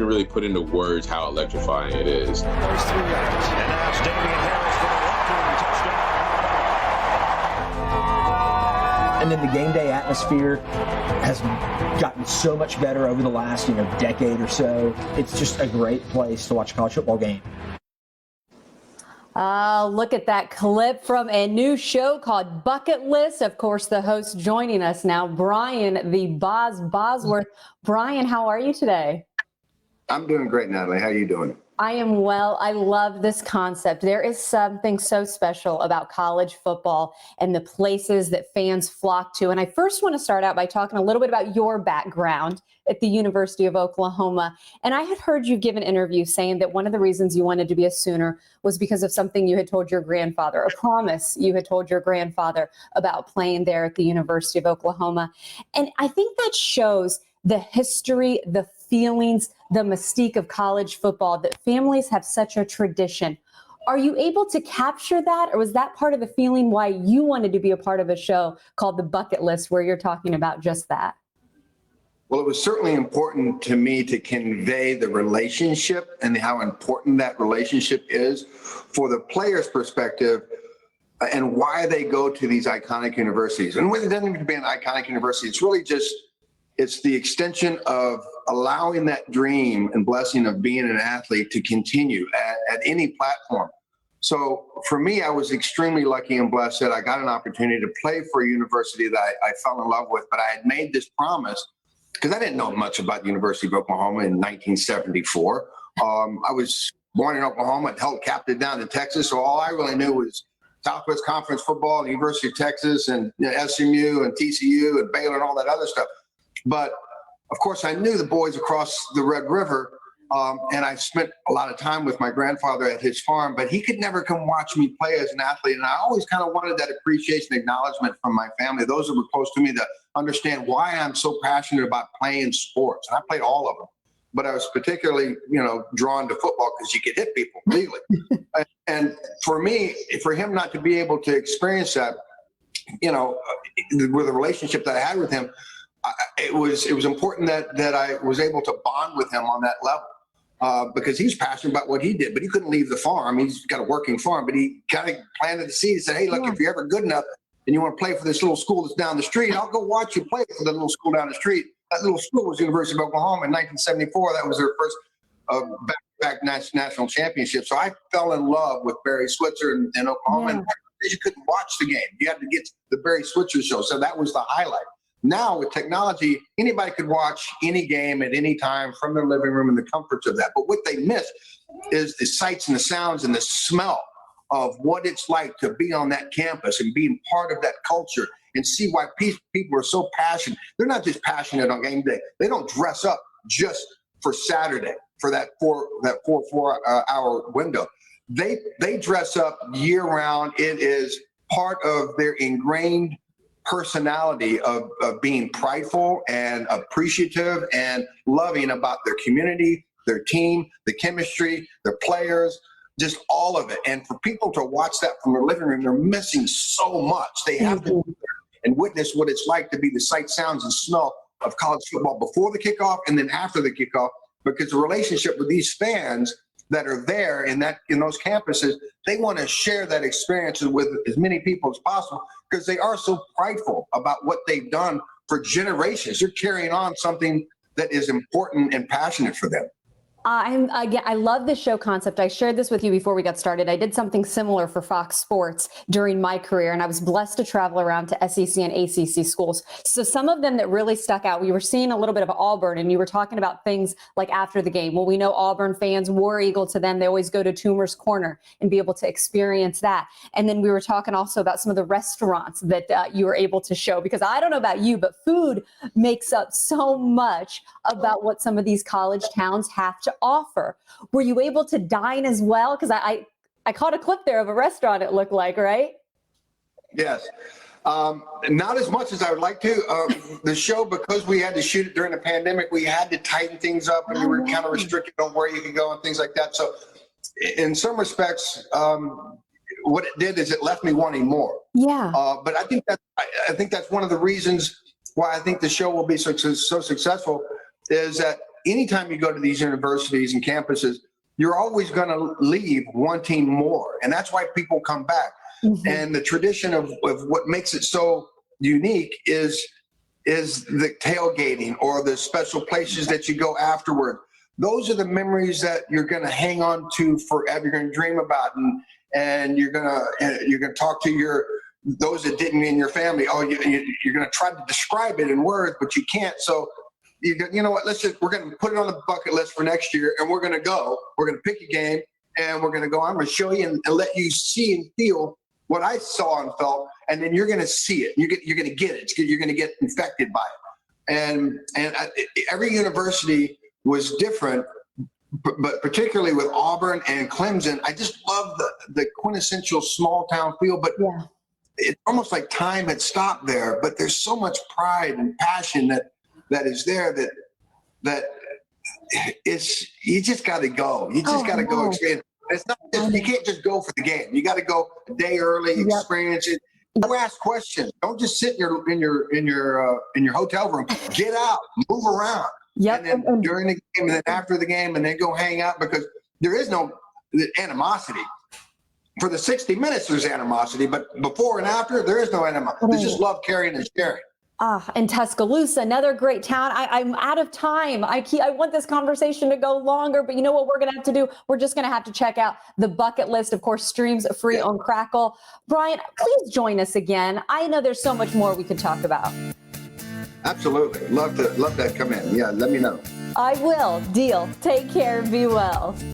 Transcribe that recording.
really put into words how electrifying it is. Those 3 yards. And now it's Damian Harris for the touchdown. And then the game day atmosphere has gotten so much better over the last, decade or so. It's just a great place to watch a college football game. Look at that clip from a new show called Bucket List. Of course, the host joining us now, Brian the Bosworth. Brian, how are you today? I'm doing great, Natalie. How are you doing? I am well. I love this concept. There is something so special about college football and the places that fans flock to. And I first want to start out by talking a little bit about your background at the University of Oklahoma. And I had heard you give an interview saying that one of the reasons you wanted to be a Sooner was because of something you had told your grandfather, a promise you had told your grandfather about playing there at the University of Oklahoma. And I think that shows the history, the feelings, the mystique of college football, that families have such a tradition. Are you able to capture that, or was that part of the feeling why you wanted to be a part of a show called The Bucket List, where you're talking about just that? Well, it was certainly important to me to convey the relationship and how important that relationship is for the player's perspective and why they go to these iconic universities. And it doesn't even be an iconic university. It's really just, it's the extension of allowing that dream and blessing of being an athlete to continue at any platform. So for me, I was extremely lucky and blessed that I got an opportunity to play for a university that I fell in love with, but I had made this promise because I didn't know much about the University of Oklahoma in 1974. I was born in Oklahoma and held captive down in Texas, so all I really knew was Southwest Conference football, the University of Texas, and SMU and TCU and Baylor and all that other stuff. But of course, I knew the boys across the Red River, and I spent a lot of time with my grandfather at his farm, but he could never come watch me play as an athlete. And I always kind of wanted that appreciation, acknowledgement from my family, those that were close to me, to understand why I'm so passionate about playing sports. And I played all of them, but I was particularly, drawn to football because you could hit people legally. And for me, for him not to be able to experience that, with the relationship that I had with him, it was important that I was able to bond with him on that level because he's passionate about what he did, but he couldn't leave the farm. He's got a working farm, but he kind of planted the seed and said, hey, look, if you're ever good enough and you want to play for this little school that's down the street, I'll go watch you play for the little school down the street. That little school was the University of Oklahoma in 1974. That was their first back-to-back national championship. So I fell in love with Barry Switzer in Oklahoma. Yeah. And you couldn't watch the game. You had to get the Barry Switzer show. So that was the highlight. Now with technology, anybody could watch any game at any time from their living room and the comforts of that. But what they miss is the sights and the sounds and the smell of what it's like to be on that campus and being part of that culture and see why people are so passionate. They're not just passionate on game day. They don't dress up just for Saturday for that four-hour window. They dress up year round. It is part of their ingrained personality of being prideful and appreciative and loving about their community, their team, the chemistry, their players, just all of it. And for people to watch that from their living room, they're missing so much. They have to be there and witness what it's like to be the sight, sounds, and smell of college football before the kickoff and then after the kickoff, because the relationship with these fans that are there in those campuses, they want to share that experience with as many people as possible because they are so prideful about what they've done for generations. They're carrying on something that is important and passionate for them. I love this show concept. I shared this with you before we got started. I did something similar for Fox Sports during my career, and I was blessed to travel around to SEC and ACC schools. So some of them that really stuck out, we were seeing a little bit of Auburn, and you were talking about things like after the game. Well, we know Auburn fans, War Eagle to them, they always go to Toomer's Corner and be able to experience that. And then we were talking also about some of the restaurants that you were able to show, because I don't know about you, but food makes up so much about what some of these college towns have to offer. Were you able to dine as well? Because I caught a clip there of a restaurant, it looked like, right? Yes. Not as much as I would like to. The show, because we had to shoot it during the pandemic, we had to tighten things up and we were kind of restricted on where you could go and things like that. So in some respects, what it did is it left me wanting more. Yeah. But I think that's one of the reasons why I think the show will be so successful is that anytime you go to these universities and campuses, you're always going to leave wanting more. And that's why people come back. Mhm. And the tradition of what makes it so unique is the tailgating or the special places that you go afterward. Those are the memories that you're going to hang on to forever. You're going to dream about, and you're going to talk to those that didn't in your family. Oh, you're going to try to describe it in words, but you can't. So you know what? We're going to put it on the bucket list for next year, and we're going to go. We're going to pick a game, and we're going to go. I'm going to show you and let you see and feel what I saw and felt, and then you're going to see it. You're going to get it. You're going to get infected by it. And every university was different, but particularly with Auburn and Clemson, I just love the quintessential small town feel. But Yeah. it's almost like time had stopped there. But there's so much pride and passion that is there that it's, you just got to go. You just got to go experience. It's not just, you can't just go for the game. You got to go a day early, experience it. Go ask questions. Don't just sit in your hotel room. Get out, move around. Yep. And then during the game and then after the game, and then go hang out, because there is no animosity. For the 60 minutes, there's animosity, but before and after, there is no animosity. There's just love, caring, and sharing. And Tuscaloosa, another great town. I'm out of time. I want this conversation to go longer, but you know what we're going to have to do? We're just going to have to check out the bucket list. Of course, streams free on Crackle. Brian, please join us again. I know there's so much more we could talk about. Absolutely. Love to come in. Yeah, let me know. I will. Deal. Take care. Be well.